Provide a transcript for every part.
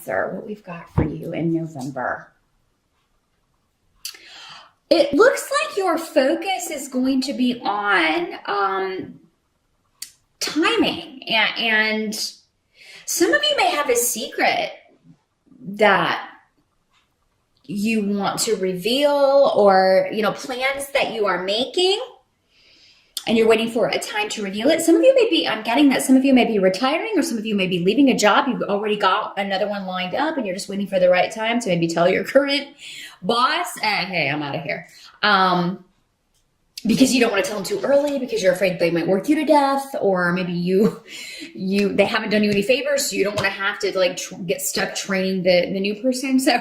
Cancer, what we've got for you in November. It looks like your focus is going to be on timing, and some of you may have a secret that you want to reveal, or plans that you are making and you're waiting for a time to reveal it. Some of you may be, I'm getting that some of you may be retiring, or some of you may be leaving a job. You've already got another one lined up and you're just waiting for the right time to maybe tell your current boss, hey, I'm out of here. Because you don't want to tell them too early, because you're afraid they might work you to death, or maybe they haven't done you any favors, so you don't want to have to get stuck training the new person. So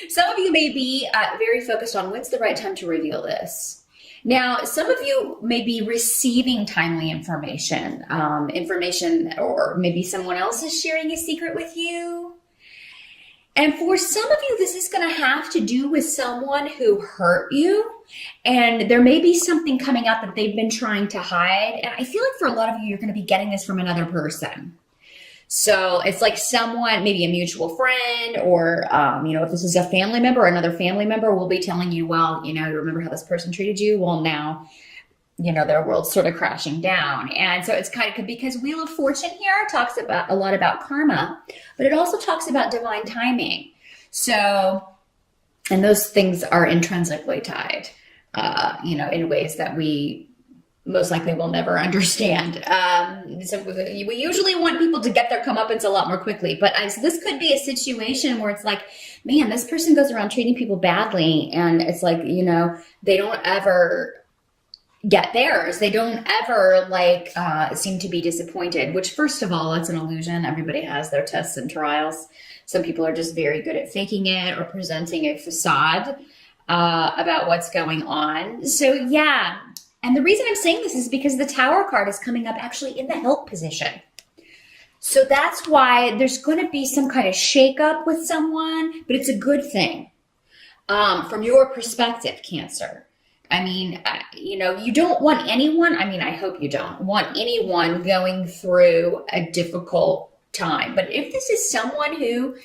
some of you may be very focused on when's the right time to reveal this. Now, some of you may be receiving timely information, or maybe someone else is sharing a secret with you. And for some of you, this is going to have to do with someone who hurt you. And there may be something coming out that they've been trying to hide. And I feel like for a lot of you, you're going to be getting this from another person. So it's like someone, maybe a mutual friend, or, if this is a family member, another family member will be telling you, well, remember how this person treated you? Well, now, their world's sort of crashing down. And so it's kind of, because Wheel of Fortune here talks about a lot about karma, but it also talks about divine timing. So, and those things are intrinsically tied, in ways that we most likely will never understand. So we usually want people to get their comeuppance a lot more quickly, but this could be a situation where it's like, man, this person goes around treating people badly, and it's like, they don't ever get theirs. They don't ever seem to be disappointed, which, first of all, it's an illusion. Everybody has their tests and trials. Some people are just very good at faking it or presenting a facade about what's going on. So yeah. And the reason I'm saying this is because the Tower card is coming up actually in the help position. So that's why there's going to be some kind of shakeup with someone, but it's a good thing from your perspective, Cancer. I mean, you don't want anyone, I hope you don't want anyone going through a difficult time. But if this is someone who,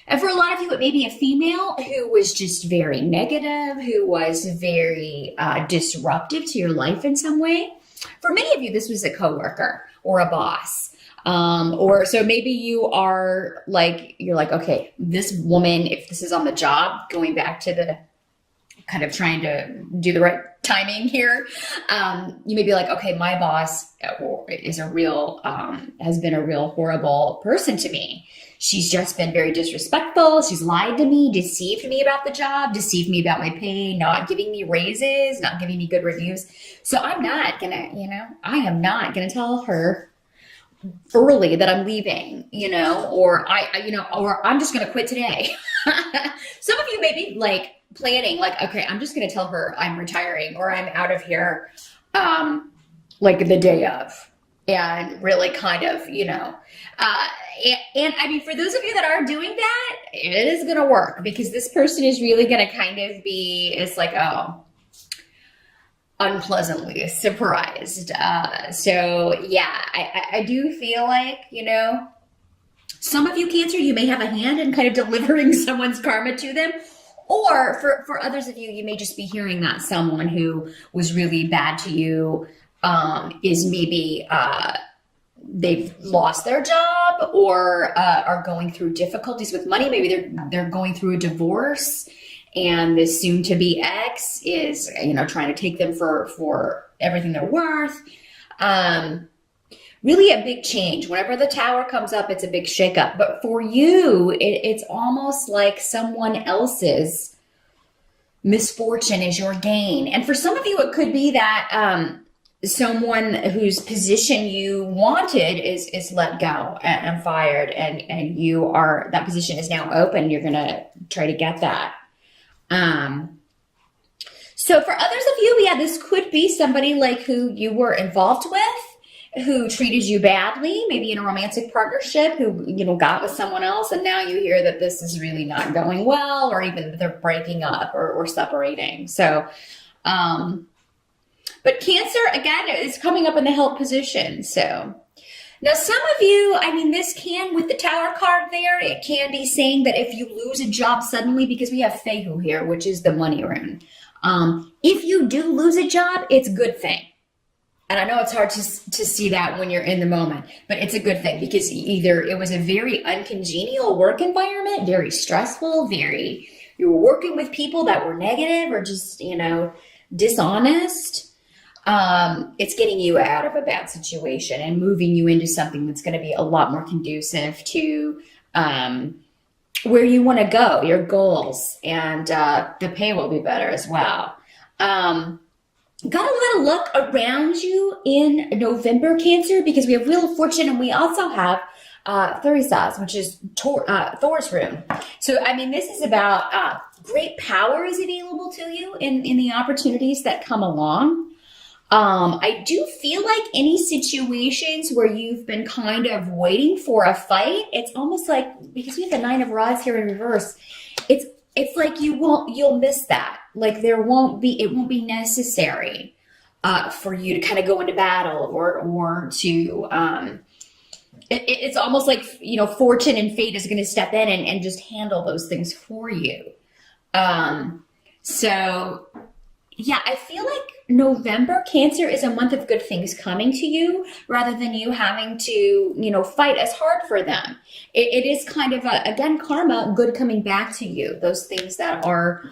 and for a lot of you, it may be a female who was just very negative, who was very disruptive to your life in some way. For many of you, this was a coworker or a boss. Or so maybe you're like, okay, this woman, if this is on the job, going back to the kind of trying to do the right timing here, you may be like, okay, my boss is has been a real horrible person to me. She's just been very disrespectful. She's lied to me, deceived me about the job, deceived me about my pay, not giving me raises, not giving me good reviews. So I'm not gonna, I am not gonna tell her early that I'm leaving, or or I'm just gonna quit today. Some of you may be planning, okay, I'm just gonna tell her I'm retiring, or I'm out of here, the day of. And really kind of, and for those of you that are doing that, it is going to work, because this person is really going to kind of be, unpleasantly surprised. So yeah, I do feel like, some of you, Cancer, you may have a hand in kind of delivering someone's karma to them. Or for others of you, you may just be hearing that someone who was really bad to you is maybe they've lost their job, or are going through difficulties with money. Maybe they're going through a divorce, and this soon-to-be ex is trying to take them for everything they're worth. Really a big change. Whenever the Tower comes up, it's a big shakeup. But for you, it's almost like someone else's misfortune is your gain. And for some of you, it could be that someone whose position you wanted is let go and fired, and that position is now open. You're going to try to get that. So for others of you, yeah, this could be somebody who you were involved with, who treated you badly, maybe in a romantic partnership, who, got with someone else. And now you hear that this is really not going well, or even that they're breaking up or separating. So, but Cancer, again, is coming up in the help position. So Now, some of you, I mean, this can, with the Tower card there, it can be saying that if you lose a job suddenly, because we have Fehu here, which is the money rune. If you do lose a job, it's a good thing. And I know it's hard to see that when you're in the moment, but it's a good thing because either it was a very uncongenial work environment, very stressful, you were working with people that were negative or just, dishonest. It's getting you out of a bad situation and moving you into something that's going to be a lot more conducive to where you want to go, your goals, and the pay will be better as well. Got a lot of luck around you in November, Cancer, because we have Wheel of Fortune and we also have Thurisaz, which is Thor's rune. So, I mean, this is about great power is available to you in the opportunities that come along. I do feel like any situations where you've been kind of waiting for a fight, it's almost like, because we have the Nine of Rods here in reverse, it's like you'll miss that. Like it won't be necessary for you to kind of go into battle or to it's almost like fortune and fate is going to step in and just handle those things for you. So yeah, I feel like November, Cancer, is a month of good things coming to you rather than you having to, fight as hard for them. It is kind of, again, karma, good coming back to you. Those things that are,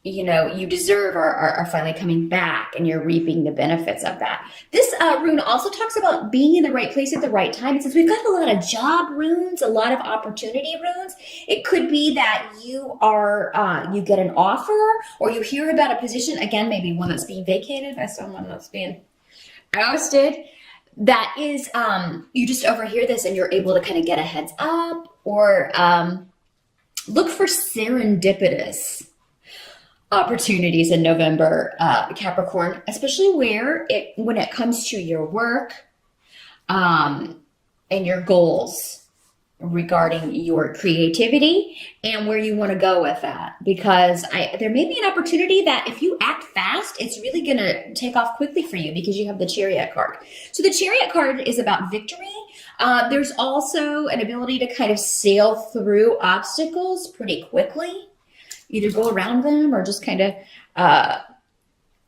you deserve are finally coming back and you're reaping the benefits of that. This rune also talks about being in the right place at the right time. It says we've got a lot of job runes, a lot of opportunity runes. It could be that you get an offer or you hear about a position, again, maybe one that's being vacated by someone that's being ousted. That is, you just overhear this and you're able to kind of get a heads up or look for serendipitous opportunities in November, Capricorn, especially when it comes to your work and your goals regarding your creativity and where you want to go with that. Because there may be an opportunity that if you act fast, it's really going to take off quickly for you because you have the Chariot card. So the Chariot card is about victory. There's also an ability to kind of sail through obstacles pretty quickly. Either go around them or just kind of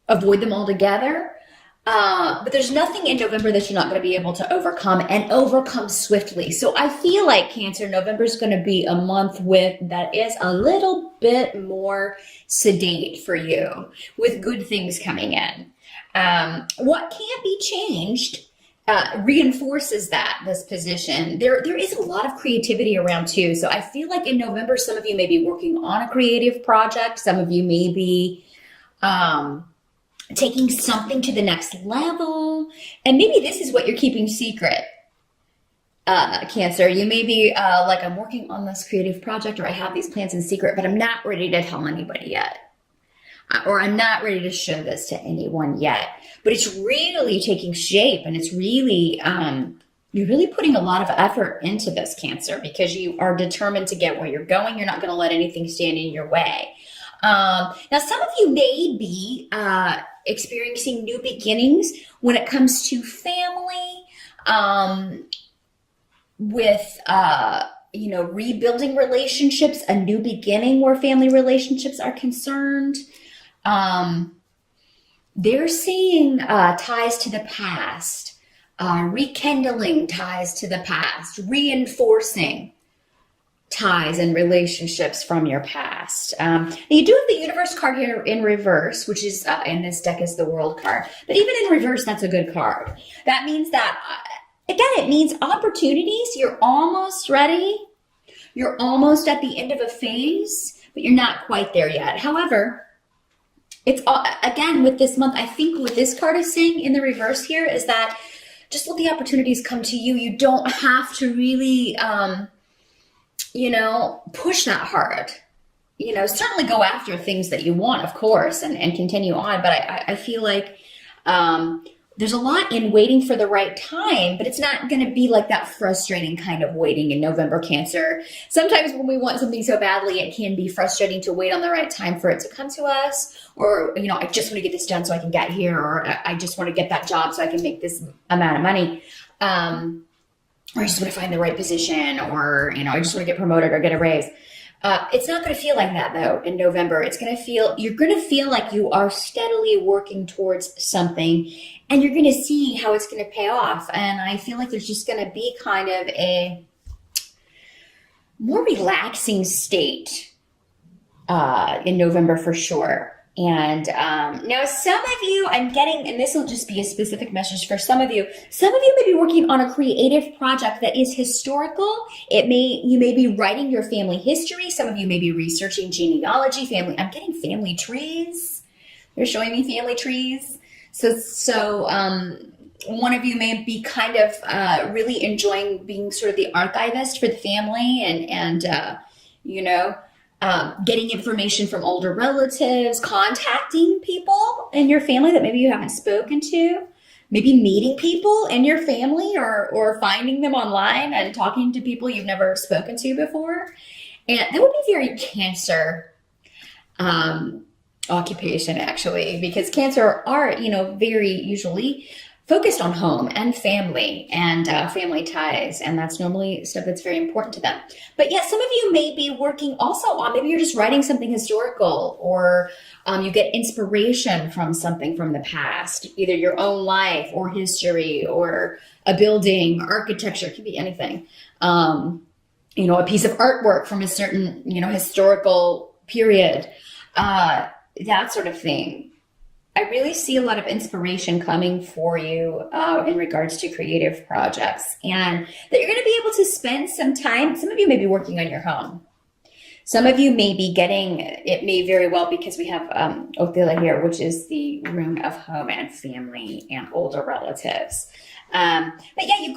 avoid them altogether. But there's nothing in November that you're not going to be able to overcome and overcome swiftly. So I feel like Cancer, November is going to be a month that is a little bit more sedate for you with good things coming in. What can't be changed reinforces this position. There is a lot of creativity around too. So I feel like in November, some of you may be working on a creative project. Some of you may be taking something to the next level. And maybe this is what you're keeping secret, Cancer. You may be like, I'm working on this creative project or I have these plans in secret, but I'm not ready to tell anybody yet. Or I'm not ready to show this to anyone yet. But it's really taking shape and it's really, you're really putting a lot of effort into this, Cancer, because you are determined to get where you're going. You're not going to let anything stand in your way. Now, some of you may be experiencing new beginnings when it comes to family, with, rebuilding relationships, a new beginning where family relationships are concerned. They're seeing ties to the past, rekindling ties to the past, reinforcing ties and relationships from your past. You do have the Universe card here in reverse, which is in this deck is the World card. But even in reverse, that's a good card. That means that, again, it means opportunities. You're almost ready. You're almost at the end of a phase, but you're not quite there yet. However, it's again with this month, I think what this card is saying in the reverse here is that just let the opportunities come to you. You don't have to really, push that hard. Certainly go after things that you want, of course, and continue on. But I feel like there's a lot in waiting for the right time, but it's not going to be like that frustrating kind of waiting in November, Cancer. Sometimes when we want something so badly, it can be frustrating to wait on the right time for it to come to us. Or, I just want to get this done so I can get here, or I just want to get that job so I can make this amount of money. Or I just want to find the right position, or, I just want to get promoted or get a raise. It's not going to feel like that though in November. You're going to feel like you are steadily working towards something, and you're going to see how it's going to pay off. And I feel like there's just going to be kind of a more relaxing state in November for sure. And now some of you, I'm getting, and this will just be a specific message for some of you may be working on a creative project that is historical. You may be writing your family history. Some of you may be researching genealogy, I'm getting family trees. They're showing me family trees. So one of you may be kind of really enjoying being sort of the archivist for the family, and getting information from older relatives, contacting people in your family that maybe you haven't spoken to, maybe meeting people in your family, or finding them online and talking to people you've never spoken to before. And that would be very Cancer occupation, actually, because Cancer are, very usually focused on home and family and family ties. And that's normally stuff that's very important to them. But yeah, some of you may be working also on, maybe you're just writing something historical, or you get inspiration from something from the past, either your own life or history, or a building, architecture, it could be anything. A piece of artwork from a certain, historical period, that sort of thing. I really see a lot of inspiration coming for you in regards to creative projects, and that you're going to be able to spend some time. Some of you may be working on your home. Some of you may be it may very well, because we have Othila here, which is the room of home and family and older relatives. But yeah, you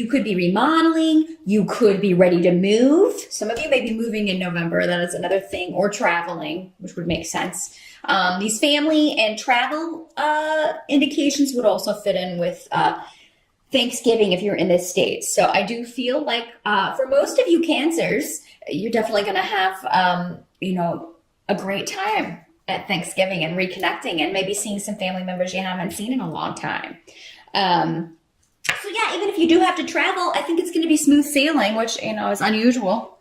could be remodeling. You could be ready to move. Some of you may be moving in November. That is another thing, or traveling, which would make sense. These family and travel indications would also fit in with Thanksgiving if you're in the States. So I do feel like for most of you Cancers, you're definitely going to have a great time at Thanksgiving and reconnecting, and maybe seeing some family members you haven't seen in a long time. So yeah, even if you do have to travel, I think it's going to be smooth sailing, which, is unusual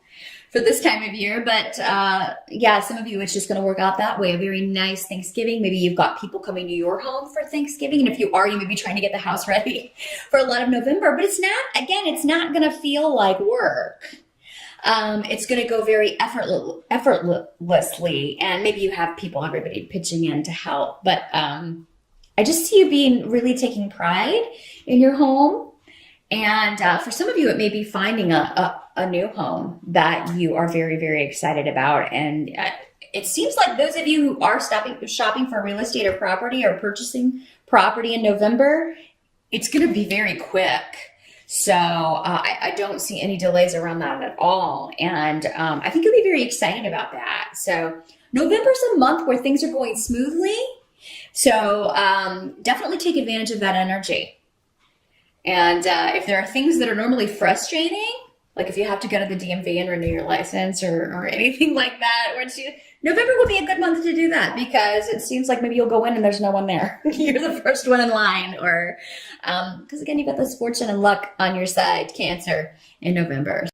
for this time of year. But yeah, some of you, it's just going to work out that way. A very nice Thanksgiving. Maybe you've got people coming to your home for Thanksgiving. And if you are, you may be trying to get the house ready for a lot of November. But it's not going to feel like work. It's going to go very effortlessly. And maybe you have everybody pitching in to help. But I just see you really taking pride in your home. And for some of you, it may be finding a new home that you are very, very excited about. And it seems like those of you who are shopping for real estate or property, or purchasing property in November, it's going to be very quick. So I don't see any delays around that at all. And I think you'll be very excited about that. So November's a month where things are going smoothly. So definitely take advantage of that energy. And if there are things that are normally frustrating, like if you have to go to the DMV and renew your license or anything like that, November will be a good month to do that, because it seems like maybe you'll go in and there's no one there. You're the first one in line, or because again, you've got this fortune and luck on your side, Cancer, in November.